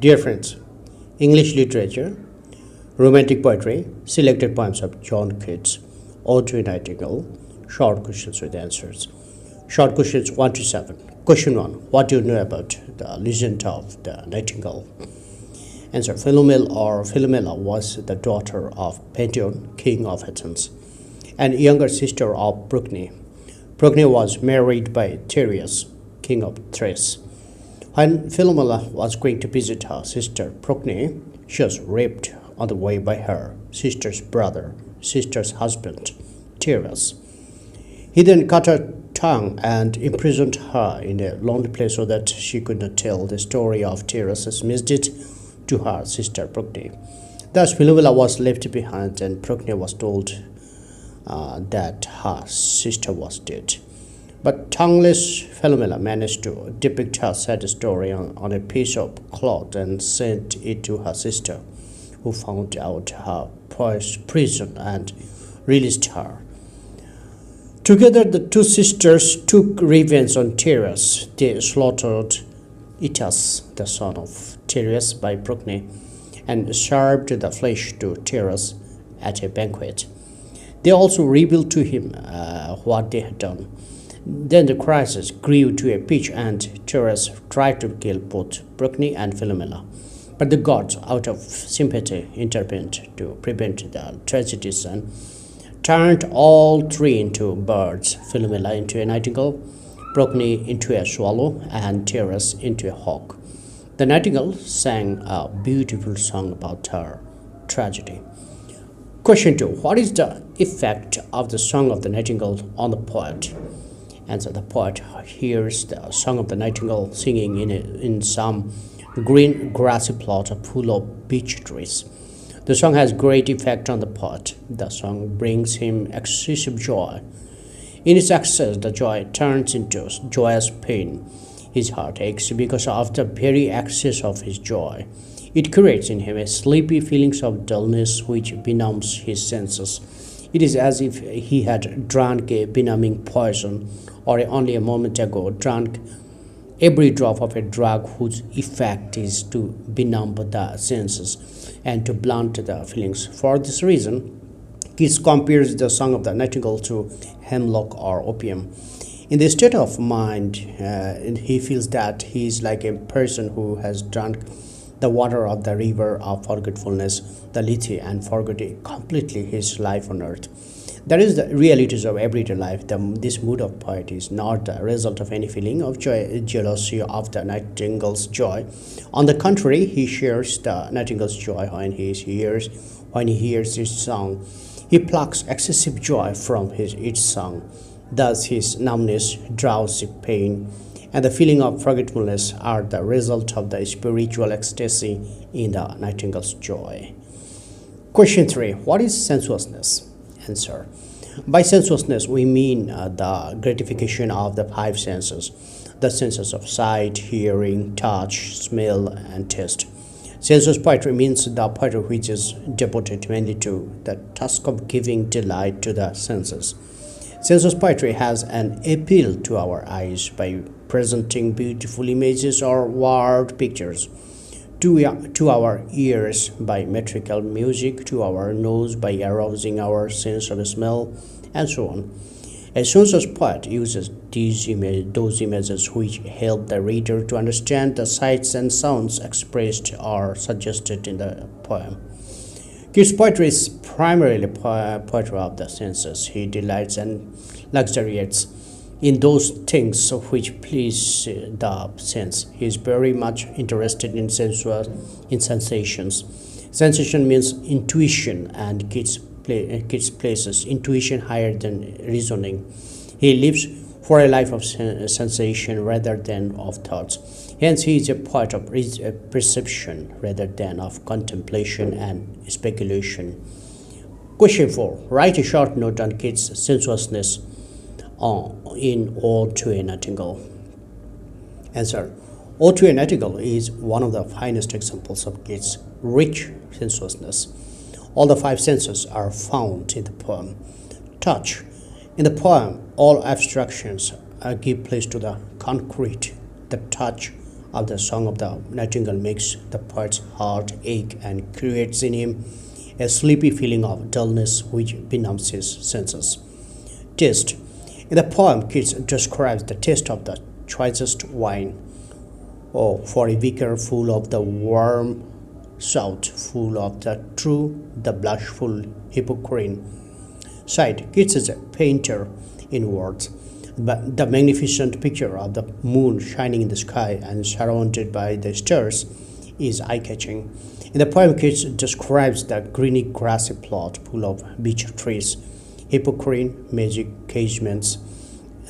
Dear friends, English literature, romantic poetry, selected poems of John Keats, Ode to a Nightingale, short questions with answers. Short questions 1 to 7. Question 1. What do you know about the legend of the Nightingale? Answer. Philomela was the daughter of Pentheus, king of Athens, and younger sister of Procne. Procne was married by Tereus, king of Thrace. When Philomela was going to visit her sister Procne, she was raped on the way by her sister's husband, Tereus. He then cut her tongue and imprisoned her in a lonely place so that she could not tell the story of Tereus' misdeed to her sister Procne. Thus, Philomela was left behind, and Procne was told that her sister was dead. But tongueless Philomela managed to depict her sad story on a piece of cloth and sent it to her sister, who found out her prison and released her. Together, the two sisters took revenge on Tereus. They slaughtered Itys, the son of Tereus, by Procne, and served the flesh to Tereus at a banquet. They also revealed to him what they had done. Then the crisis grew to a pitch, and Tereus tried to kill both Procne and Philomela. But the gods, out of sympathy, intervened to prevent the tragedies and turned all three into birds: Philomela into a nightingale, Procne into a swallow, and Tereus into a hawk. The nightingale sang a beautiful song about her tragedy. Question 2. What is the effect of the song of the nightingale on the poet? Answer. The poet hears the song of the nightingale singing in some green grassy plot full of beech trees. The song has great effect on the poet. The song brings him excessive joy. In its excess, the joy turns into joyous pain. His heart aches because of the very excess of his joy. It creates in him a sleepy feeling of dullness which benumbs his senses. It is as if he had drunk a benumbing poison, or only a moment ago drank every drop of a drug whose effect is to benumb the senses and to blunt the feelings. For this reason, Keats compares the song of the nightingale to hemlock or opium. In this state of mind, he feels that he is like a person who has drunk the water of the river of forgetfulness, the Lethe, and forgetting completely his life on earth. That is the realities of everyday life. This mood of poet is not the result of any feeling of joy, jealousy of the nightingale's joy. On the contrary, he shares the nightingale's joy when he hears its song. He plucks excessive joy from its song. Thus, his numbness, drowsy pain, and the feeling of forgetfulness are the result of the spiritual ecstasy in the nightingale's joy. Question 3. What is sensuousness? Answer. By sensuousness, we mean the gratification of the five senses, the senses of sight, hearing, touch, smell, and taste. Sensuous poetry means the poetry which is devoted mainly to the task of giving delight to the senses. Sensuous poetry has an appeal to our eyes by presenting beautiful images or word pictures, to our ears by metrical music, to our nose by arousing our sense of smell, and so on. A sensuous poet uses those images which help the reader to understand the sights and sounds expressed or suggested in the poem. Keats' poetry is primarily poetry of the senses. He delights and luxuriates in those things which please the sense. He is very much interested in sensations. Sensation means intuition, and Keats places intuition higher than reasoning. He lives for a life of sensation rather than of thoughts. Hence, he is a poet of perception rather than of contemplation and speculation. Question 4. Write a short note on Keats' sensuousness in Ode to a Nightingale. Answer. Ode to a Nightingale is one of the finest examples of Keats' rich sensuousness. All the five senses are found in the poem. Touch. In the poem, all abstractions give place to the concrete. The touch of the Song of the Nightingale makes the poet's heart ache and creates in him a sleepy feeling of dullness which benumbs his senses. Taste. In the poem, Keats describes the taste of the choicest wine. Oh, for a vicar full of the warm south, full of the true, the blushful hypocrite. Sight. Keats is a painter in words, but the magnificent picture of the moon shining in the sky and surrounded by the stars is eye-catching. In the poem, Keats describes the greeny grassy plot full of beech trees, hypocrite magic casements,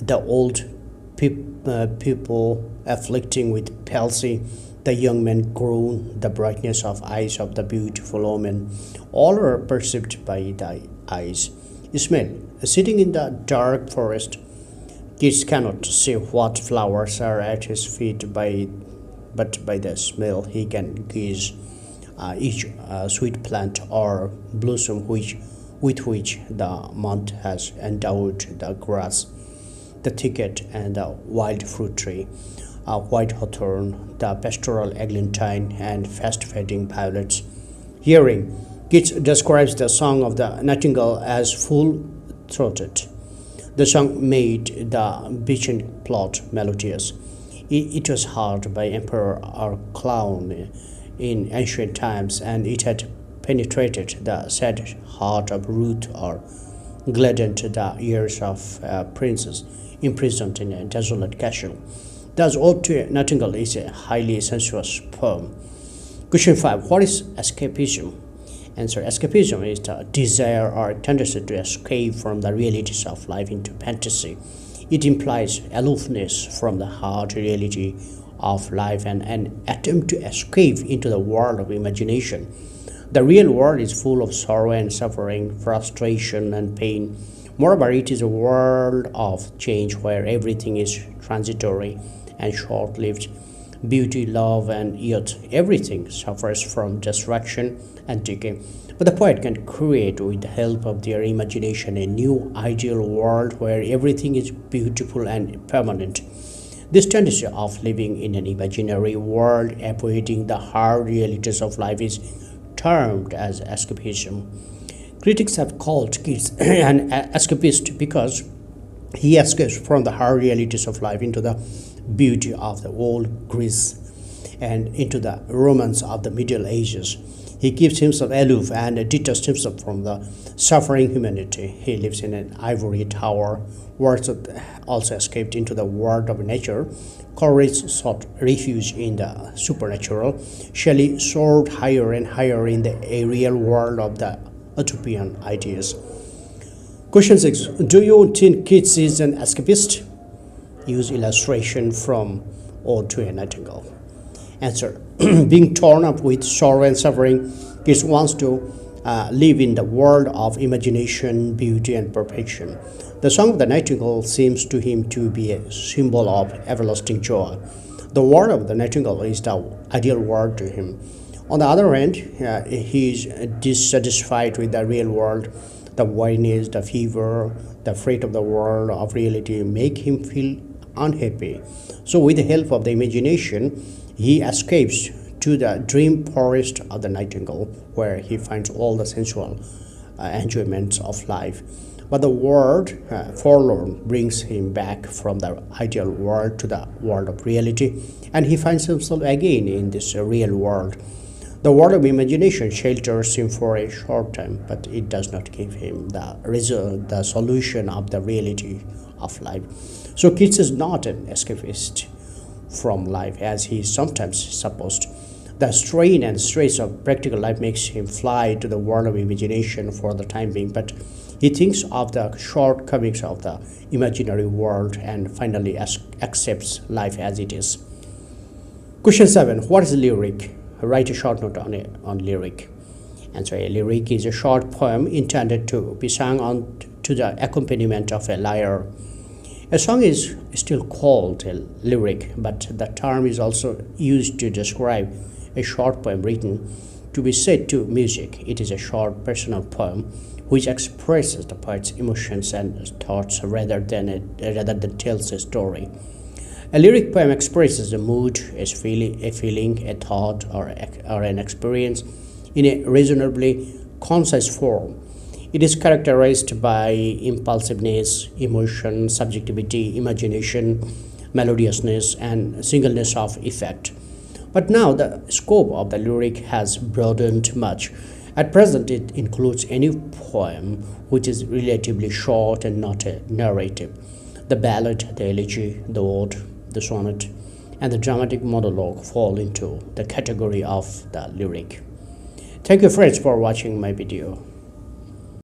the old people afflicting with palsy, the young men groan, the brightness of eyes of the beautiful woman, all are perceived by the eyes. Smell. Sitting in the dark forest, Keats cannot see what flowers are at his feet, but by the smell he can gauge each sweet plant or blossom with which the month has endowed the grass, the thicket, and the wild fruit tree, white hawthorn, the pastoral eglantine, and fast-fading violets. Hearing, Keats describes the song of the nightingale as full-throated. The song made the beechen plot melodious. It was heard by emperor or clown in ancient times, and it had penetrated the sad heart of Ruth or gladdened the ears of princes imprisoned in a desolate castle. Thus, Ode to a Nightingale is a highly sensuous poem. Question 5. What is escapism? Answer. Escapism is the desire or tendency to escape from the realities of life into fantasy. It implies aloofness from the hard reality of life and an attempt to escape into the world of imagination. The real world is full of sorrow and suffering, frustration and pain. Moreover, it is a world of change where everything is transitory and short-lived. Beauty, love, and youth, everything suffers from destruction and decay. But the poet can create, with the help of their imagination, a new ideal world where everything is beautiful and permanent. This tendency of living in an imaginary world, avoiding the hard realities of life, is termed as escapism. Critics have called Keats an escapist because he escapes from the hard realities of life into the beauty of the old Greece and into the romance of the Middle Ages. He keeps himself aloof and detaches himself from the suffering humanity. He lives in an ivory tower. Wordsworth also escaped into the world of nature. Coleridge sought refuge in the supernatural. Shelley soared higher and higher in the aerial world of the utopian ideas. Question 6. Do you think Keats is an escapist? Use illustration from Ode to a Nightingale. Answer. Being torn up with sorrow and suffering, Keats wants to live in the world of imagination, beauty, and perfection. The Song of the Nightingale seems to him to be a symbol of everlasting joy. The world of the nightingale is the ideal world to him. On the other hand, he is dissatisfied with the real world. The weariness, the fever, the freight of the world of reality make him feel unhappy. So with the help of the imagination, he escapes to the dream forest of the nightingale, where he finds all the sensual enjoyments of life. But the word forlorn brings him back from the ideal world to the world of reality, and he finds himself again in this real world. The world of imagination shelters him for a short time, but it does not give him the solution of the reality of life. So Keats is not an escapist from life, as he is sometimes supposed. The strain and stress of practical life makes him fly to the world of imagination for the time being, but he thinks of the shortcomings of the imaginary world and finally accepts life as it is. Question 7. What is lyric? Write a short note on lyric. Answer. A lyric is a short poem intended to be sung on to the accompaniment of a lyre. A song is still called a lyric, but the term is also used to describe a short poem written to be set to music. It is a short personal poem which expresses the poet's emotions and thoughts rather than tells a story. A lyric poem expresses a mood, a feeling, a thought, or an experience in a reasonably concise form. It is characterized by impulsiveness, emotion, subjectivity, imagination, melodiousness, and singleness of effect. But now the scope of the lyric has broadened much. At present, it includes any poem which is relatively short and not a narrative. The ballad, the elegy, the ode, the sonnet, and the dramatic monologue fall into the category of the lyric. Thank you friends for watching my video.